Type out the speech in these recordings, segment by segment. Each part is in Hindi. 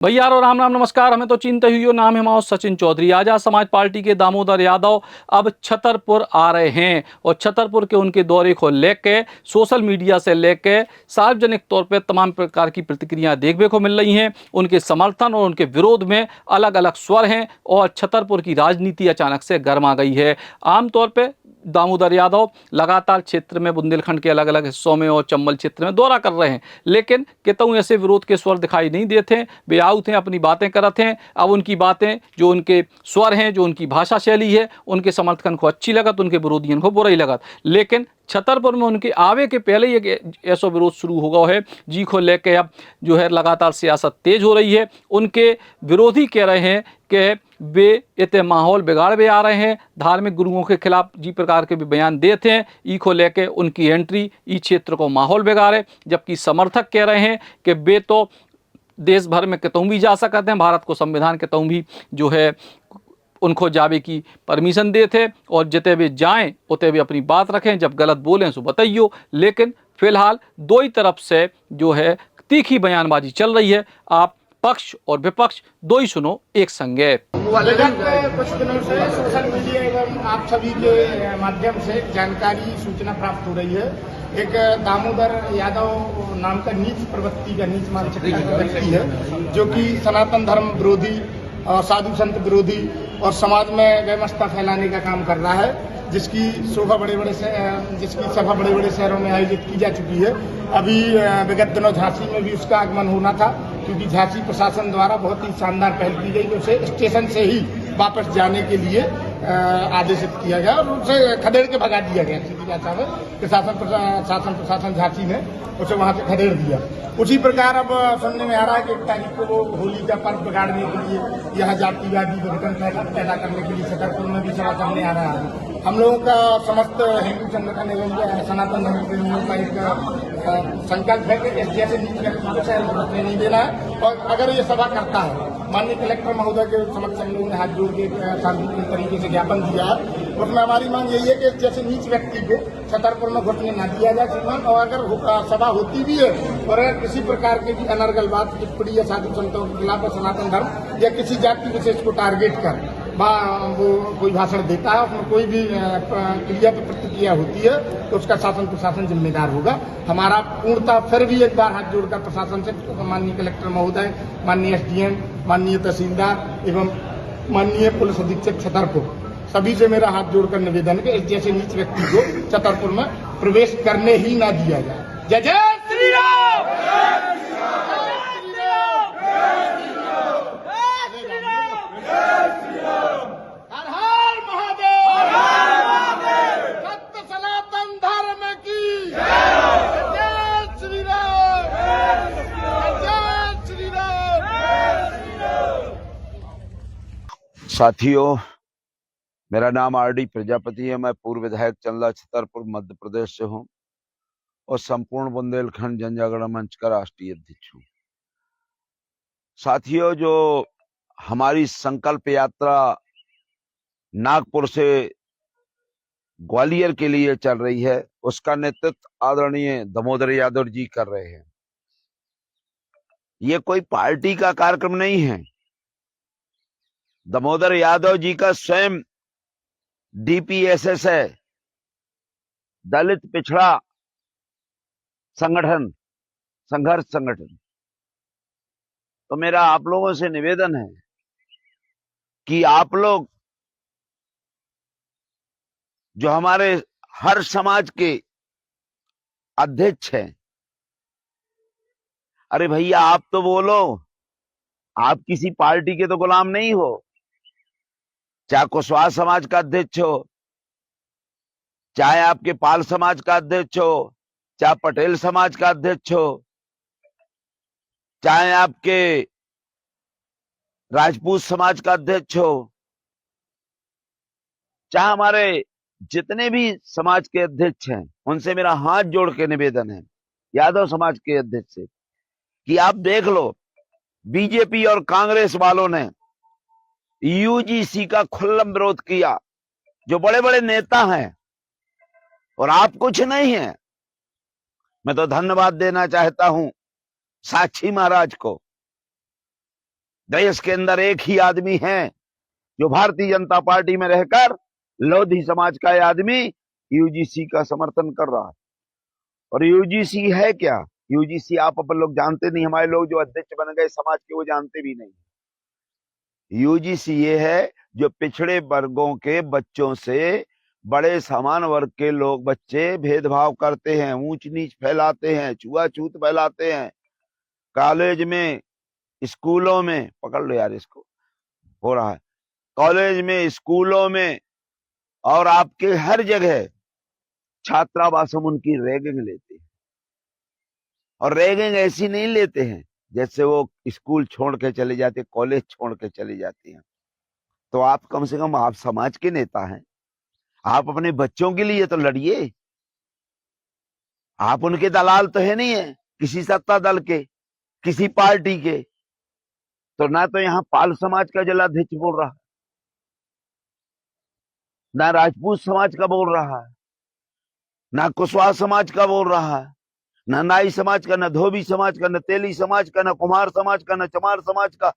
भैया और राम राम नमस्कार। हमें तो चिंता हुई हो। नाम है हमारा सचिन चौधरी। आजाद समाज पार्टी के दामोदर यादव अब छतरपुर आ रहे हैं और छतरपुर के उनके दौरे को लेके सोशल मीडिया से लेके सार्वजनिक तौर पे तमाम प्रकार की प्रतिक्रियां देखने को मिल रही हैं। उनके समर्थन और उनके विरोध में अलग अलग स्वर हैं और छतरपुर की राजनीति अचानक से गर्मा गई है। आमतौर पर दामोदर यादव लगातार क्षेत्र में बुंदेलखंड के अलग अलग हिस्सों में और चंबल क्षेत्र में दौरा कर रहे हैं, लेकिन कितने ऐसे विरोध के स्वर दिखाई नहीं देते। वे आउट हैं, अपनी बातें करते हैं। अब उनकी बातें, जो उनके स्वर हैं, जो उनकी भाषा शैली है, उनके समर्थकन को अच्छी लगत, उनके विरोधियों को बुरा ही लगत। लेकिन छतरपुर में उनके आवे के पहले ही एक ऐसा विरोध शुरू हो गया है जी को लेकर अब जो है लगातार सियासत तेज हो रही है। उनके विरोधी कह रहे हैं कि वे इतने माहौल बिगाड़ आ रहे हैं, धार्मिक गुरुओं के खिलाफ जी प्रकार के भी बयान देते हैं। ई को लेकर उनकी एंट्री ई क्षेत्र को माहौल बिगाड़े, जबकि समर्थक कह रहे हैं कि वे तो देश भर में कतों भी जा सकते हैं, भारत को संविधान कतों भी जो है उनको जावे की परमिशन दे थे और जिते भी जाएं उते भी अपनी बात रखें, जब गलत बोलें सो बताइयो। लेकिन फिलहाल दो ही तरफ से जो है तीखी बयानबाजी चल रही है। आप पक्ष और विपक्ष दो ही सुनो एक संगे। विगत कुछ दिनों से सोशल मीडिया एवं आप सभी के माध्यम से जानकारी सूचना प्राप्त हो रही है। एक दामोदर यादव नाम का नीच प्रवृत्ति का, नीच मानसिकता का व्यक्ति है, जो कि सनातन धर्म विरोधी, साधु संत विरोधी और समाज में व्यवस्था फैलाने का काम कर रहा है, जिसकी सभा बड़े बड़े शहरों में आयोजित की जा चुकी है। अभी विगत दिनों झांसी में भी उसका आगमन होना था, क्योंकि झांसी प्रशासन द्वारा बहुत ही शानदार पहल की गई। उसे स्टेशन से ही वापस जाने के लिए आदेशित किया गया और उसे खदेड़ के भगा दिया गया। सीधी भाषा में प्रशासन झांसी ने उसे वहां से खदेड़ दिया। उसी प्रकार अब सुनने में आ रहा है कि 1 तारीख को वो होली का पर्व बिगाड़ने के लिए, यहाँ जातिवादी विघटन पैदा करने के लिए छतरपुर में भी सभा करने आ रहा है। हम लोगों का समस्त हिंदू संगठन एवं सनातन धर्म प्रेमियों का एक संकल्प है कि इस जैसे नीच व्यक्ति को शहर घुसने नहीं देना है। और अगर ये सभा करता है, माननीय कलेक्टर महोदय के समक्ष हम लोगों ने हाथ जोड़ के शांतिपूर्ण तरीके से ज्ञापन दिया है, उसमें हमारी मांग यही है कि जैसे नीच व्यक्ति को छतरपुर में घुसने न दिया जाए श्रीमान। और अगर सभा होती भी है और अगर किसी प्रकार की भी अनर्गल बात, टिप्पणी या साधु संतों के खिलाफ सनातन धर्म या किसी जाति विशेष को टारगेट कर वो कोई भाषण देता है, उसमें कोई भी क्रिया प्रतिक्रिया होती है, तो उसका शासन प्रशासन जिम्मेदार होगा। हमारा पूर्णतः फिर भी एक बार हाथ जोड़कर प्रशासन से, माननीय कलेक्टर महोदय, माननीय एसडीएम, माननीय तहसीलदार एवं माननीय पुलिस अधीक्षक छतरपुर, सभी से मेरा हाथ जोड़कर निवेदन है कि इस जैसे नीच व्यक्ति को छतरपुर में प्रवेश करने ही ना दिया जाए। जय जय श्री राम। साथियों, मेरा नाम आरडी प्रजापति है। मैं पूर्व विधायक चंदला छतरपुर मध्य प्रदेश से हूं और संपूर्ण बुंदेलखंड जनजागरण मंच का राष्ट्रीय अध्यक्ष हूं। साथियों, जो हमारी संकल्प यात्रा नागपुर से ग्वालियर के लिए चल रही है, उसका नेतृत्व आदरणीय दामोदर यादव जी कर रहे हैं। ये कोई पार्टी का कार्यक्रम नहीं है। दामोदर यादव जी का स्वयं डीपीएसएस है, दलित पिछड़ा संगठन, संघर्ष संगठन। तो मेरा आप लोगों से निवेदन है कि आप लोग जो हमारे हर समाज के अध्यक्ष हैं, अरे भैया आप तो बोलो, आप किसी पार्टी के तो गुलाम नहीं हो। चाहे कुशवाहा समाज का अध्यक्ष हो, चाहे आपके पाल समाज का अध्यक्ष हो, चाहे पटेल समाज का अध्यक्ष हो, चाहे आपके राजपूत समाज का अध्यक्ष हो, चाहे हमारे जितने भी समाज के अध्यक्ष हैं, उनसे मेरा हाथ जोड़ के निवेदन है, यादव समाज के अध्यक्ष से, कि आप देख लो, बीजेपी और कांग्रेस वालों ने यूजीसी का खुल्लम विरोध किया, जो बड़े बड़े नेता हैं, और आप कुछ नहीं है। मैं तो धन्यवाद देना चाहता हूं साक्षी महाराज को, देश के अंदर एक ही आदमी है जो भारतीय जनता पार्टी में रहकर लोधी समाज का यह आदमी यूजीसी का समर्थन कर रहा है। और यूजीसी है क्या? यूजीसी आप अपन लोग जानते नहीं, हमारे लोग जो अध्यक्ष बन गए समाज के वो जानते भी नहीं। यूजीसी ये है जो पिछड़े वर्गों के बच्चों से बड़े समान वर्ग के लोग बच्चे भेदभाव करते हैं, ऊंच नीच फैलाते हैं, छुआछूत फैलाते हैं, कॉलेज में, स्कूलों में, पकड़ लो यार इसको, हो रहा है, कॉलेज में, स्कूलों में और आपके हर जगह छात्रावास हम उनकी रैगिंग लेते हैं। और रैगिंग ऐसी नहीं लेते हैं जैसे वो स्कूल छोड़ के चले जाते, कॉलेज छोड़ के चले जाते हैं। तो आप कम से कम, आप समाज के नेता हैं, आप अपने बच्चों के लिए तो लड़िए। आप उनके दलाल तो है नहीं है किसी सत्ता दल के, किसी पार्टी के। तो ना तो यहाँ पाल समाज का जिलाध्यक्ष बोल रहा, ना राजपूत समाज का बोल रहा है, ना कुशवाहा समाज का बोल रहा है, ना नाई समाज का, ना धोबी समाज का, ना तेली समाज का, ना कुम्हार समाज का, ना चमार समाज का।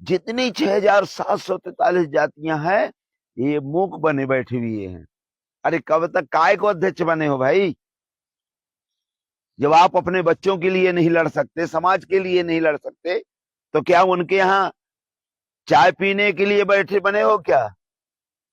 जितनी 6743 जातियां हैं ये मूक बने बैठी हुई हैं। अरे कब तक काय को अध्यक्ष बने हो भाई? जब आप अपने बच्चों के लिए नहीं लड़ सकते, समाज के लिए नहीं लड़ सकते, तो क्या उनके यहाँ चाय पीने के लिए बैठे बने हो क्या?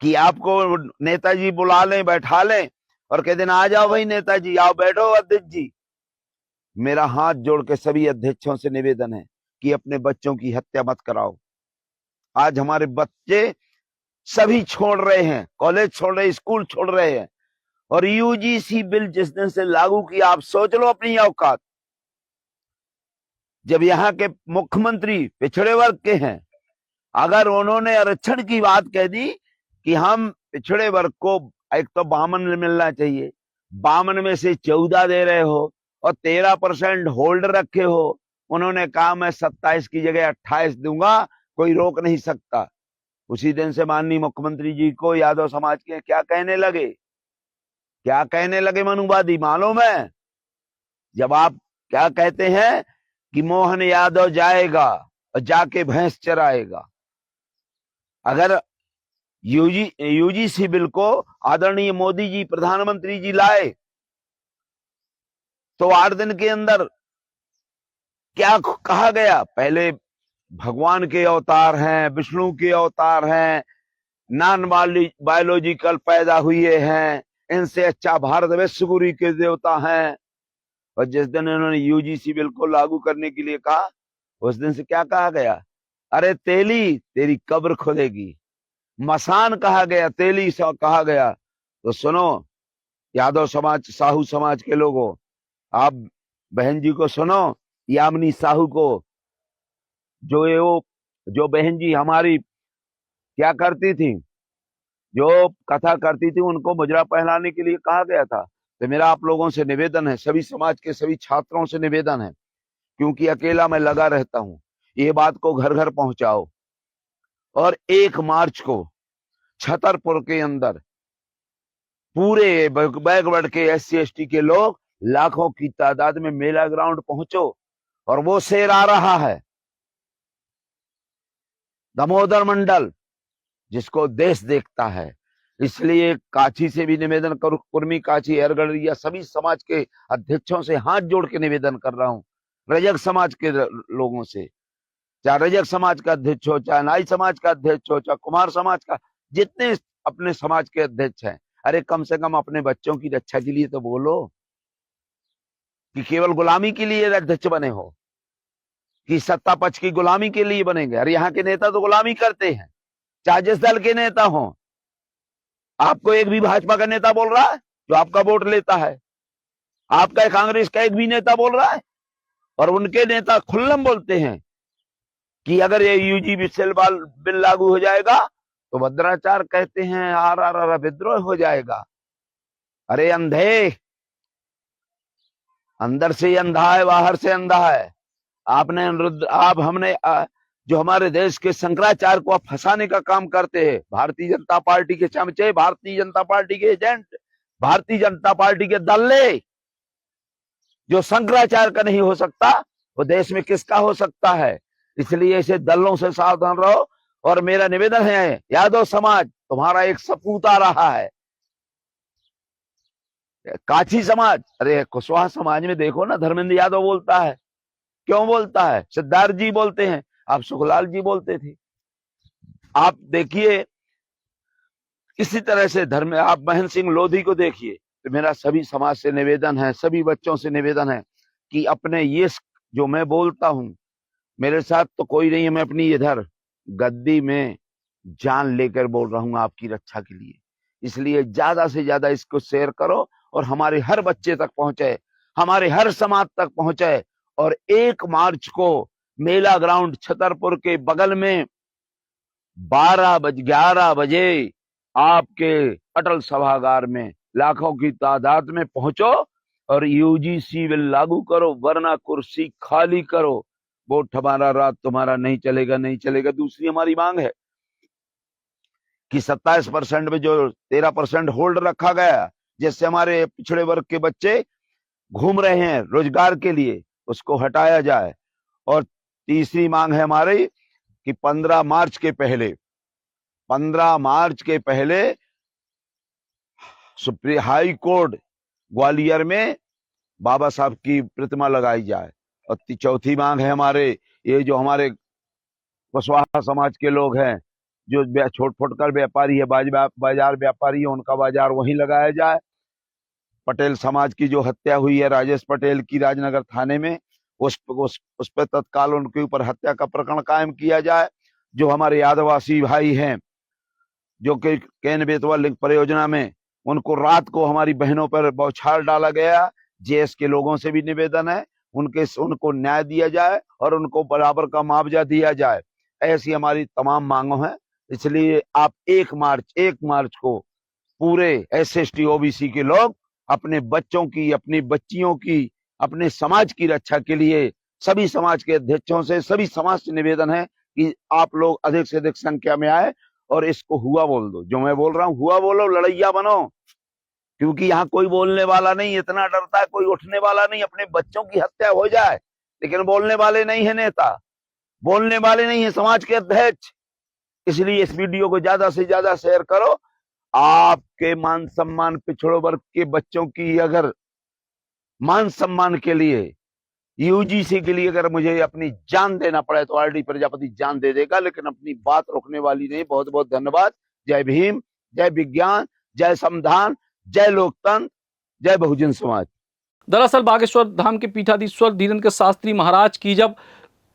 कि आपको नेताजी बुला लें, बैठा लें और कह देना आ जाओ भाई नेताजी, आओ बैठो अध्यक्ष जी। मेरा हाथ जोड़ के सभी अध्यक्षों से निवेदन है कि अपने बच्चों की हत्या मत कराओ। आज हमारे बच्चे सभी छोड़ रहे हैं, कॉलेज छोड़ रहे हैं, स्कूल छोड़ रहे हैं। और यूजीसी बिल जिस दिन से लागू किया, आप सोच लो अपनी औकात। जब यहाँ के मुख्यमंत्री पिछड़े वर्ग के हैं, अगर उन्होंने आरक्षण की बात कह दी कि हम पिछड़े वर्ग को एक तो 52 मिलना चाहिए, 52 में से 14 दे रहे हो और 13% होल्ड रखे हो। उन्होंने कहा मैं 27 की जगह 28 दूंगा, कोई रोक नहीं सकता। उसी दिन से माननीय मुख्यमंत्री जी को यादव समाज के क्या कहने लगे, क्या कहने लगे मनुवादी मालूम है? जब आप क्या कहते हैं कि मोहन यादव जाएगा और जाके भैंस चराएगा। अगर यूजीसी बिल को आदरणीय मोदी जी, प्रधानमंत्री जी लाए तो 8 दिन के अंदर क्या कहा गया? पहले भगवान के अवतार हैं, विष्णु के अवतार हैं, नॉन बायोलॉजिकल पैदा हुए हैं, इनसे अच्छा भारत विश्वगुरु के देवता हैं। और जिस दिन इन्होंने यूजीसी बिल को लागू करने के लिए कहा, उस दिन से क्या कहा गया? अरे तेली तेरी कब्र खुलेगी। मसान कहा गया, तेली कहा गया। तो सुनो यादव समाज, साहू समाज के लोगों, आप बहन जी को सुनो, यामिनी साहू को, जो बहन जी हमारी क्या करती थी, जो कथा करती थी, उनको मुजरा पहनाने के लिए कहा गया था। तो मेरा आप लोगों से निवेदन है, सभी समाज के सभी छात्रों से निवेदन है, क्योंकि अकेला मैं लगा रहता हूं, ये बात को घर घर पहुंचाओ। और 1 मार्च को छतरपुर के अंदर पूरे बैकवर्ड के SC ST के लोग लाखों की तादाद में मेला ग्राउंड पहुंचो। और वो शेर आ रहा है, दामोदर मंडल, जिसको देश देखता है। इसलिए काची से भी निवेदन करूं, कुर्मी, काची, एरगढ़िया सभी समाज के अध्यक्षों से हाथ जोड़ के निवेदन कर रहा हूं, रजक समाज के लोगों से, चाहे रजक समाज का अध्यक्ष हो, चाहे नाई समाज का अध्यक्ष हो, चाहे कुमार समाज का, जितने अपने समाज के अध्यक्ष हैं, अरे कम से कम अपने बच्चों की रक्षा के लिए तो बोलो। कि केवल गुलामी के लिए अध्यक्ष बने हो, कि सत्ता पक्ष की गुलामी के लिए बनेंगे? अरे यहाँ के नेता तो गुलामी करते हैं, चाहे जिस दल के नेता हो। आपको एक भी भाजपा का नेता बोल रहा है जो आपका वोट लेता है? आपका कांग्रेस का एक भी नेता बोल रहा है? और उनके नेता खुल्लम बोलते हैं कि अगर ये यूजीसी बिल लागू हो जाएगा तो भद्राचार कहते हैं, RRR विद्रोह हो जाएगा। अरे अंधे, अंदर से अंधा है, बाहर से अंधा है। हमने जो हमारे देश के शंकराचार्य को आप फंसाने का काम करते हैं, भारतीय जनता पार्टी के चमचे, भारतीय जनता पार्टी के एजेंट, भारतीय जनता पार्टी के दल्ले। जो शंकराचार्य का नहीं हो सकता वो देश में किसका हो सकता है? इसलिए ऐसे दलों से सावधान रहो। और मेरा निवेदन है, यादव समाज तुम्हारा एक सपूत आ रहा है। काछी समाज, अरे कुशवाहा समाज में देखो ना, धर्मेंद्र यादव बोलता है, क्यों बोलता है? सिद्धार्थ जी बोलते हैं, आप सुखलाल जी बोलते थे। आप देखिए इसी तरह से आप महेंद्र सिंह लोधी को देखिए। तो मेरा सभी समाज से निवेदन है, सभी बच्चों से निवेदन है कि अपने ये जो मैं बोलता हूं, मेरे साथ तो कोई नहीं है, मैं अपनी इधर गद्दी में जान लेकर बोल रहा हूं आपकी रक्षा के लिए। इसलिए ज्यादा से ज्यादा इसको शेयर करो और हमारे हर बच्चे तक पहुंचे, हमारे हर समाज तक पहुंचे। और 1 मार्च को मेला ग्राउंड छतरपुर के बगल में 11 बजे आपके अटल सभागार में लाखों की तादाद में पहुंचो और यूजीसी बिल लागू करो, वरना कुर्सी खाली करो। वोट हमारा, रात तुम्हारा, नहीं चलेगा, नहीं चलेगा। दूसरी हमारी मांग है कि 27% में जो 13% होल्ड रखा गया, जिससे हमारे पिछड़े वर्ग के बच्चे घूम रहे हैं रोजगार के लिए, उसको हटाया जाए। और तीसरी मांग है हमारी कि 15 मार्च के पहले सुप्रीम हाई कोर्ट ग्वालियर में बाबा साहब की प्रतिमा लगाई जाए। और चौथी मांग है हमारे, ये जो हमारे कुशवाहा समाज के लोग हैं, जो छोट फुटकर व्यापारी है, बाजार व्यापारी है, उनका बाजार वहीं लगाया जाए। पटेल समाज की जो हत्या हुई है राजेश पटेल की राजनगर थाने में, उस पर तत्काल उनके ऊपर हत्या का प्रकरण कायम किया जाए। जो हमारे आदिवासी भाई हैं जो कि केन बेतवा लिंक परियोजना में, उनको रात को हमारी बहनों पर बौछार डाला गया। जेएस के लोगों से भी निवेदन है उनको न्याय दिया जाए और उनको बराबर का मुआवजा दिया जाए। ऐसी हमारी तमाम मांगों हैं। इसलिए आप 1 मार्च को पूरे SST OBC के लोग अपने बच्चों की, अपनी बच्चियों की, अपने समाज की रक्षा के लिए सभी समाज के अध्यक्षों से, सभी समाज से निवेदन है कि आप लोग अधिक से अधिक संख्या में आए और इसको हुआ बोल दो। जो मैं बोल रहा हूं हुआ बोलो, लड़ैया बनो, क्योंकि यहाँ कोई बोलने वाला नहीं, इतना डरता है, कोई उठने वाला नहीं। अपने बच्चों की हत्या हो जाए लेकिन बोलने वाले नहीं है नेता, बोलने वाले नहीं है समाज के अध्यक्ष। इसलिए इस वीडियो को ज्यादा से ज्यादा शेयर करो। आपके मान सम्मान, पिछड़ों वर्ग के बच्चों की अगर मान सम्मान के लिए, यूजीसी के लिए अगर मुझे अपनी जान देना पड़े तो आरडी प्रजापति जान दे देगा, लेकिन अपनी बात रोकने वाली नहीं। बहुत बहुत धन्यवाद। जय भीम, जय विज्ञान, जय संविधान, जय लोकतंत्र, जय बहुजन समाज। दरअसल बागेश्वर धाम के पीठाधीश्वर धीरेन्द्र शास्त्री महाराज की जब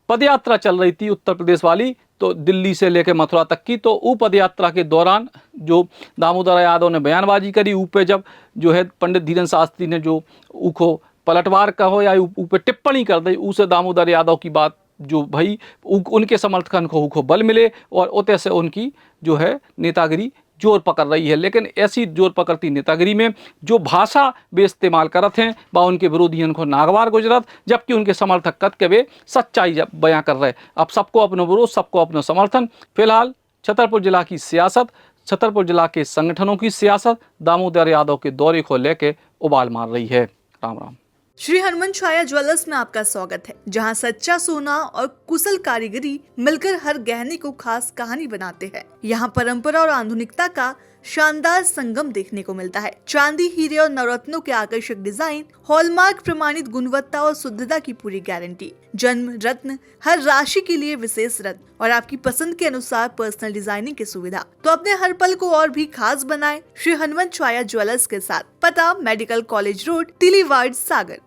पदयात्रा चल रही थी उत्तर प्रदेश वाली, तो दिल्ली से लेकर मथुरा तक की, तो वो पदयात्रा के दौरान जो दामोदर यादव ने बयानबाजी करी, ऊपर जब जो है पंडित धीरेन्द्र शास्त्री ने जो उको पलटवार कहो या ऊपर टिप्पणी कर दी, उसे दामोदर यादव की बात जो भाई उनके समर्थन को बल मिले और उतने से उनकी जो है नेतागिरी जोर पकड़ रही है। लेकिन ऐसी जोर पकड़ती नेतागिरी में जो भाषा वे इस्तेमाल करत हैं वह उनके विरोधियों को नागवार गुजरत, जबकि उनके समर्थक कद के वे सच्चाई बयां कर रहे। अब सबको अपना विरोध, सबको अपना समर्थन। फिलहाल छतरपुर जिला की सियासत, छतरपुर जिला के संगठनों की सियासत दामोदर यादव के दौरे को लेकर उबाल मार रही है। राम राम। श्री हनुमान छाया ज्वेलर्स में आपका स्वागत है, जहां सच्चा सोना और कुशल कारीगरी मिलकर हर गहने को खास कहानी बनाते हैं। यहां परंपरा और आधुनिकता का शानदार संगम देखने को मिलता है। चांदी, हीरे और नवरत्नों के आकर्षक डिजाइन, हॉलमार्क प्रमाणित गुणवत्ता और शुद्धता की पूरी गारंटी, जन्म रत्न हर राशि के लिए विशेष रत्न और आपकी पसंद के अनुसार पर्सनल डिजाइनिंग की सुविधा। तो अपने हर पल को और भी खास बनाएं श्री हनुमान छाया ज्वेलर्स के साथ। पता मेडिकल कॉलेज रोड, तिलीवाड़, सागर।